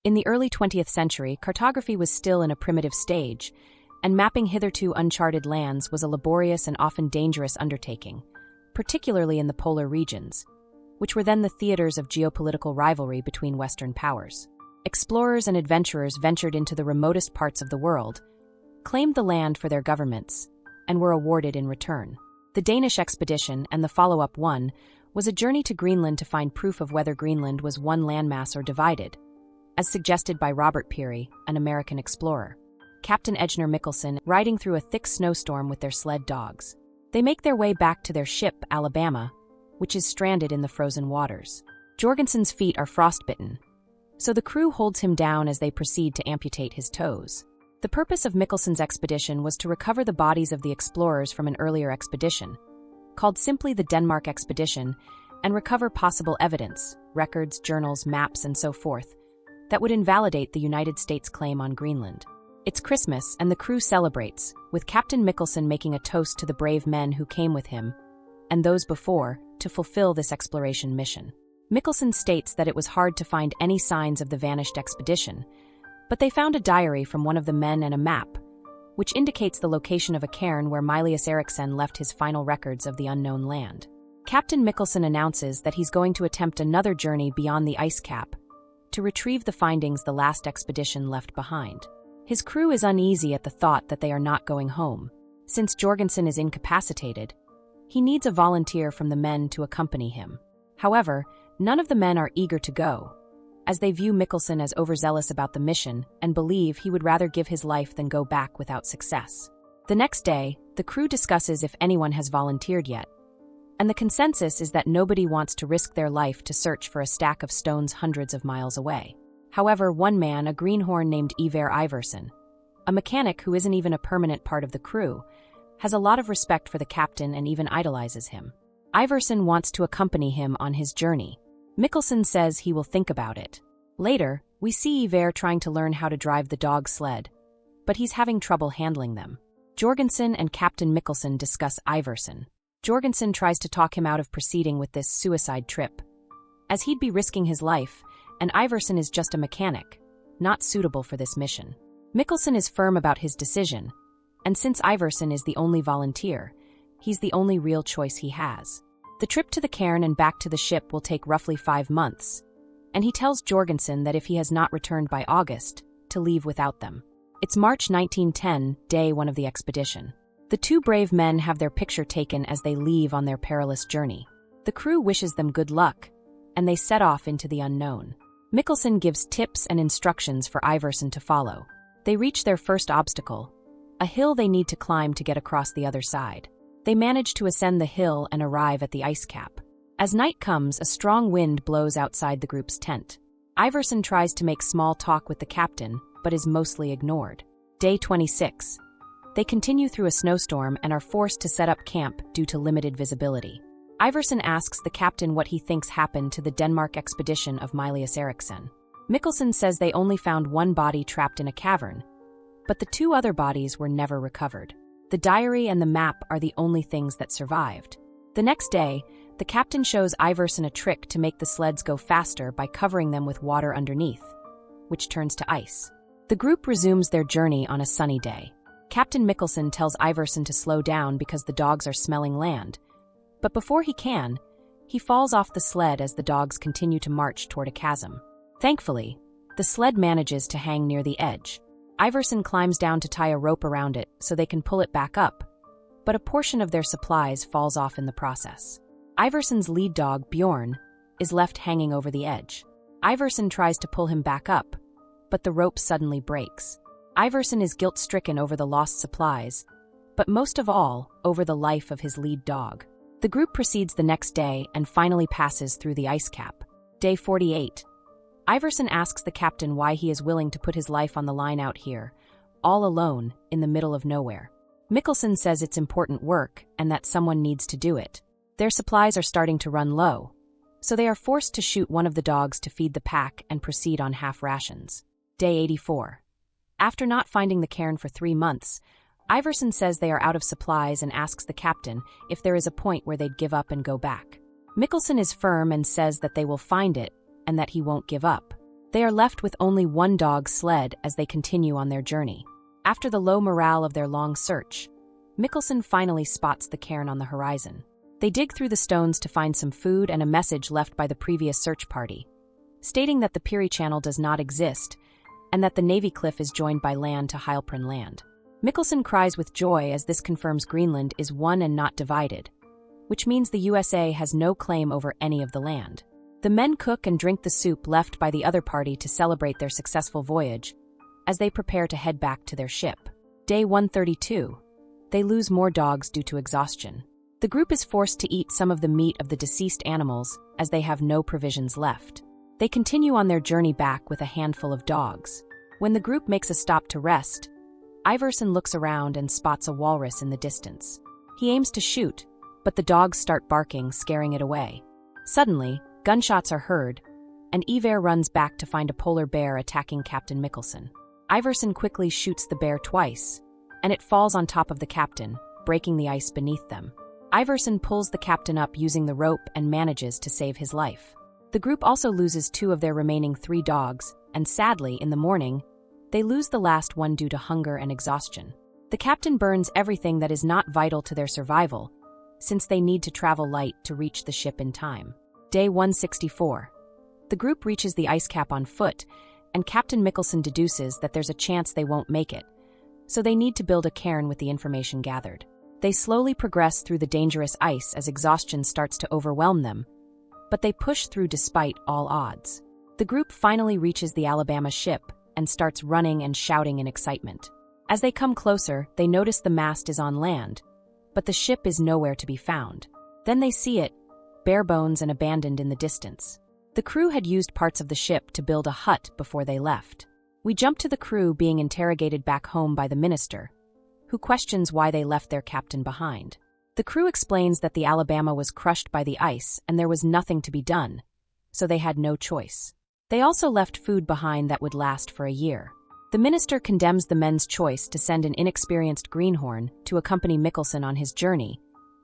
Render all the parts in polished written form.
In the early 20th century, cartography was still in a primitive stage, and mapping hitherto uncharted lands was a laborious and often dangerous undertaking, particularly in the polar regions, which were then the theaters of geopolitical rivalry between Western powers. Explorers and adventurers ventured into the remotest parts of the world, claimed the land for their governments, and were awarded in return. The Danish expedition, and the follow-up one, was a journey to Greenland to find proof of whether Greenland was one landmass or divided, as suggested by Robert Peary, an American explorer. Captain Ejnar Mikkelsen riding through a thick snowstorm with their sled dogs. They make their way back to their ship, Alabama, which is stranded in the frozen waters. Jorgensen's feet are frostbitten, so the crew holds him down as they proceed to amputate his toes. The purpose of Mikkelsen's expedition was to recover the bodies of the explorers from an earlier expedition, called simply the Denmark Expedition, and recover possible evidence, records, journals, maps, and so forth, that would invalidate the United States' claim on Greenland. It's Christmas, and the crew celebrates, with Captain Mikkelsen making a toast to the brave men who came with him, and those before, to fulfill this exploration mission. Mikkelsen states that it was hard to find any signs of the vanished expedition, but they found a diary from one of the men and a map, which indicates the location of a cairn where Mylius Eriksson left his final records of the unknown land. Captain Mikkelsen announces that he's going to attempt another journey beyond the ice cap to retrieve the findings the last expedition left behind. His crew is uneasy at the thought that they are not going home. Since Jorgensen is incapacitated, he needs a volunteer from the men to accompany him. However, none of the men are eager to go, as they view Mikkelsen as overzealous about the mission and believe he would rather give his life than go back without success. The next day, the crew discusses if anyone has volunteered yet, and the consensus is that nobody wants to risk their life to search for a stack of stones hundreds of miles away. However, one man, a greenhorn named Ivar Iversen, a mechanic who isn't even a permanent part of the crew, has a lot of respect for the captain and even idolizes him. Iversen wants to accompany him on his journey. Mikkelsen says he will think about it. Later, we see Ivar trying to learn how to drive the dog sled, but he's having trouble handling them. Jorgensen and Captain Mikkelsen discuss Iversen. Jorgensen tries to talk him out of proceeding with this suicide trip, as he'd be risking his life, and Iversen is just a mechanic, not suitable for this mission. Mikkelsen is firm about his decision, and since Iversen is the only volunteer, he's the only real choice he has. The trip to the cairn and back to the ship will take roughly 5 months, and he tells Jorgensen that if he has not returned by August, to leave without them. It's March 1910, day 1 of the expedition. The two brave men have their picture taken as they leave on their perilous journey. The crew wishes them good luck, and they set off into the unknown. Mikkelsen gives tips and instructions for Iversen to follow. They reach their first obstacle, a hill they need to climb to get across the other side. They manage to ascend the hill and arrive at the ice cap. As night comes, a strong wind blows outside the group's tent. Iversen tries to make small talk with the captain, but is mostly ignored. Day 26. They continue through a snowstorm and are forced to set up camp due to limited visibility. Iversen asks the captain what he thinks happened to the Denmark expedition of Mylius Eriksson. Mikkelsen says they only found one body trapped in a cavern, but the 2 other bodies were never recovered. The diary and the map are the only things that survived. The next day, the captain shows Iversen a trick to make the sleds go faster by covering them with water underneath, which turns to ice. The group resumes their journey on a sunny day. Captain Mikkelsen tells Iversen to slow down because the dogs are smelling land, but before he can, he falls off the sled as the dogs continue to march toward a chasm. Thankfully, the sled manages to hang near the edge. Iversen climbs down to tie a rope around it so they can pull it back up, but a portion of their supplies falls off in the process. Iversen's lead dog, Bjorn, is left hanging over the edge. Iversen tries to pull him back up, but the rope suddenly breaks. Iversen is guilt-stricken over the lost supplies, but most of all, over the life of his lead dog. The group proceeds the next day and finally passes through the ice cap. Day 48. Iversen asks the captain why he is willing to put his life on the line out here, all alone, in the middle of nowhere. Mikkelsen says it's important work and that someone needs to do it. Their supplies are starting to run low, so they are forced to shoot one of the dogs to feed the pack and proceed on half rations. Day 84. After not finding the cairn for 3 months, Iversen says they are out of supplies and asks the captain if there is a point where they'd give up and go back. Mikkelsen is firm and says that they will find it and that he won't give up. They are left with only one dog's sled as they continue on their journey. After the low morale of their long search, Mikkelsen finally spots the cairn on the horizon. They dig through the stones to find some food and a message left by the previous search party, stating that the Peary Channel does not exist and that the Navy Cliff is joined by land to Heilprin Land. Mikkelsen cries with joy as this confirms Greenland is one and not divided, which means the USA has no claim over any of the land. The men cook and drink the soup left by the other party to celebrate their successful voyage as they prepare to head back to their ship. Day 132. They lose more dogs due to exhaustion. The group is forced to eat some of the meat of the deceased animals as they have no provisions left. They continue on their journey back with a handful of dogs. When the group makes a stop to rest, Iverson looks around and spots a walrus in the distance. He aims to shoot, but the dogs start barking, scaring it away. Suddenly, gunshots are heard, and Iver runs back to find a polar bear attacking Captain Mikkelsen. Iverson quickly shoots the bear twice, and it falls on top of the captain, breaking the ice beneath them. Iverson pulls the captain up using the rope and manages to save his life. The group also loses 2 of their remaining 3 dogs, and sadly, in the morning, they lose the last one due to hunger and exhaustion. The captain burns everything that is not vital to their survival, since they need to travel light to reach the ship in time. Day 164. The group reaches the ice cap on foot, and Captain Mikkelsen deduces that there's a chance they won't make it, so they need to build a cairn with the information gathered. They slowly progress through the dangerous ice as exhaustion starts to overwhelm them, but they push through despite all odds. The group finally reaches the Alabama ship and starts running and shouting in excitement. As they come closer, they notice the mast is on land, but the ship is nowhere to be found. Then they see it, bare bones and abandoned in the distance. The crew had used parts of the ship to build a hut before they left. We jump to the crew being interrogated back home by the minister, who questions why they left their captain behind. The crew explains that the Alabama was crushed by the ice and there was nothing to be done, so they had no choice. They also left food behind that would last for a year. The minister condemns the men's choice to send an inexperienced greenhorn to accompany Mikkelsen on his journey,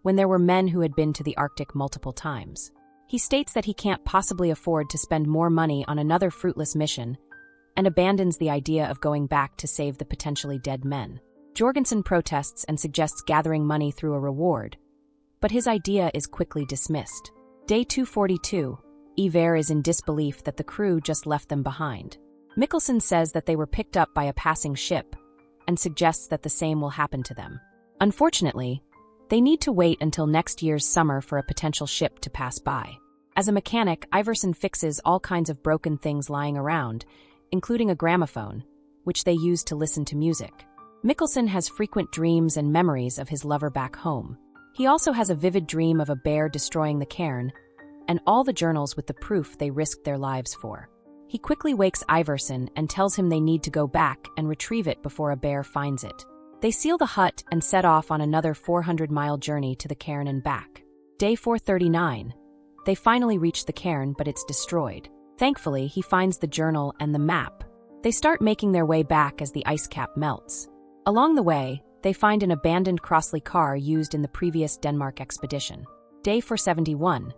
when there were men who had been to the Arctic multiple times. He states that he can't possibly afford to spend more money on another fruitless mission, and abandons the idea of going back to save the potentially dead men. Jorgensen protests and suggests gathering money through a reward, but his idea is quickly dismissed. Day 242. Iver is in disbelief that the crew just left them behind. Mikkelsen says that they were picked up by a passing ship, and suggests that the same will happen to them. Unfortunately, they need to wait until next year's summer for a potential ship to pass by. As a mechanic, Iverson fixes all kinds of broken things lying around, including a gramophone, which they use to listen to music. Mikkelsen has frequent dreams and memories of his lover back home. He also has a vivid dream of a bear destroying the cairn, and all the journals with the proof they risked their lives for. He quickly wakes Iverson and tells him they need to go back and retrieve it before a bear finds it. They seal the hut and set off on another 400-mile journey to the cairn and back. Day 439. They finally reach the cairn, but it's destroyed. Thankfully, he finds the journal and the map. They start making their way back as the ice cap melts. Along the way, they find an abandoned Crossley car used in the previous Denmark expedition. Day 471.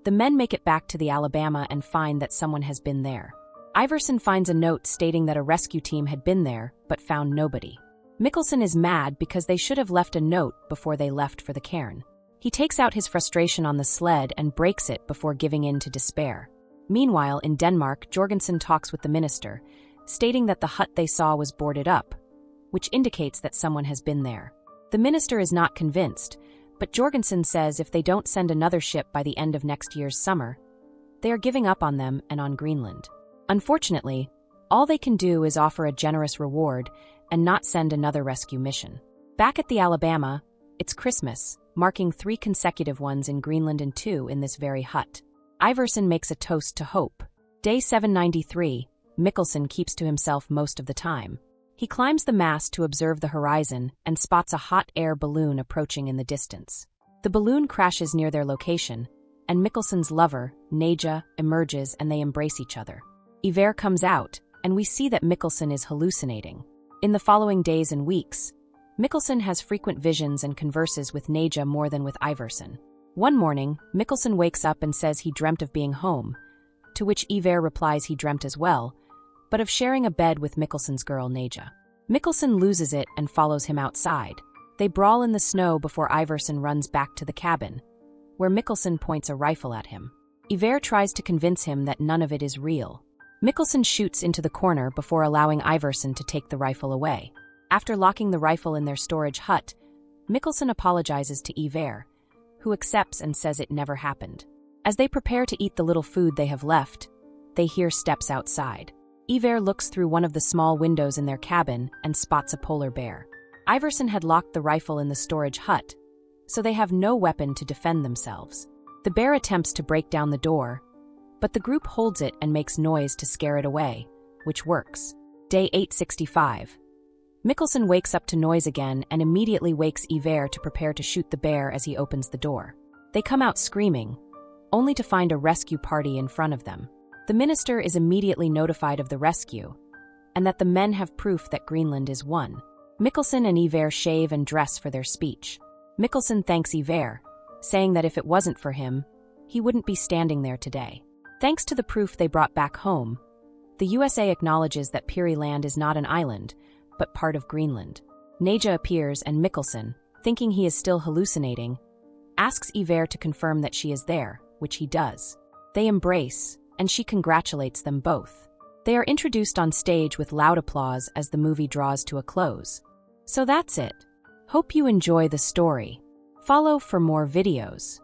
The men make it back to the Alabama and find that someone has been there. Iverson finds a note stating that a rescue team had been there, but found nobody. Mikkelsen is mad because they should have left a note before they left for the cairn. He takes out his frustration on the sled and breaks it before giving in to despair. Meanwhile, in Denmark, Jorgensen talks with the minister, stating that the hut they saw was boarded up, which indicates that someone has been there. The minister is not convinced, but Jorgensen says if they don't send another ship by the end of next year's summer, they are giving up on them and on Greenland. Unfortunately, all they can do is offer a generous reward and not send another rescue mission. Back at the Alabama, it's Christmas, marking 3 consecutive ones in Greenland and 2 in this very hut. Iverson makes a toast to hope. Day 793, Mikkelsen keeps to himself most of the time. He climbs the mast to observe the horizon and spots a hot air balloon approaching in the distance. The balloon crashes near their location, and Mikkelsen's lover, Naja, emerges and they embrace each other. Iver comes out, and we see that Mikkelsen is hallucinating. In the following days and weeks, Mikkelsen has frequent visions and converses with Naja more than with Iverson. One morning, Mikkelsen wakes up and says he dreamt of being home, to which Iver replies he dreamt as well, but of sharing a bed with Mikkelson's girl Naja. Mikkelson loses it and follows him outside. They brawl in the snow before Iverson runs back to the cabin, where Mikkelson points a rifle at him. Iver tries to convince him that none of it is real. Mikkelson shoots into the corner before allowing Iverson to take the rifle away. After locking the rifle in their storage hut, Mikkelson apologizes to Iver, who accepts and says it never happened. As they prepare to eat the little food they have left, they hear steps outside. Iver looks through one of the small windows in their cabin and spots a polar bear. Iverson had locked the rifle in the storage hut, so they have no weapon to defend themselves. The bear attempts to break down the door, but the group holds it and makes noise to scare it away, which works. Day 865. Mikkelson wakes up to noise again and immediately wakes Iver to prepare to shoot the bear as he opens the door. They come out screaming, only to find a rescue party in front of them. The minister is immediately notified of the rescue, and that the men have proof that Greenland is won. Mikkelson and Iver shave and dress for their speech. Mikkelson thanks Iver, saying that if it wasn't for him, he wouldn't be standing there today. Thanks to the proof they brought back home, the USA acknowledges that Peary Land is not an island, but part of Greenland. Naja appears and Mikkelson, thinking he is still hallucinating, asks Iver to confirm that she is there, which he does. They embrace, and she congratulates them both. They are introduced on stage with loud applause as the movie draws to a close. So that's it. Hope you enjoy the story. Follow for more videos.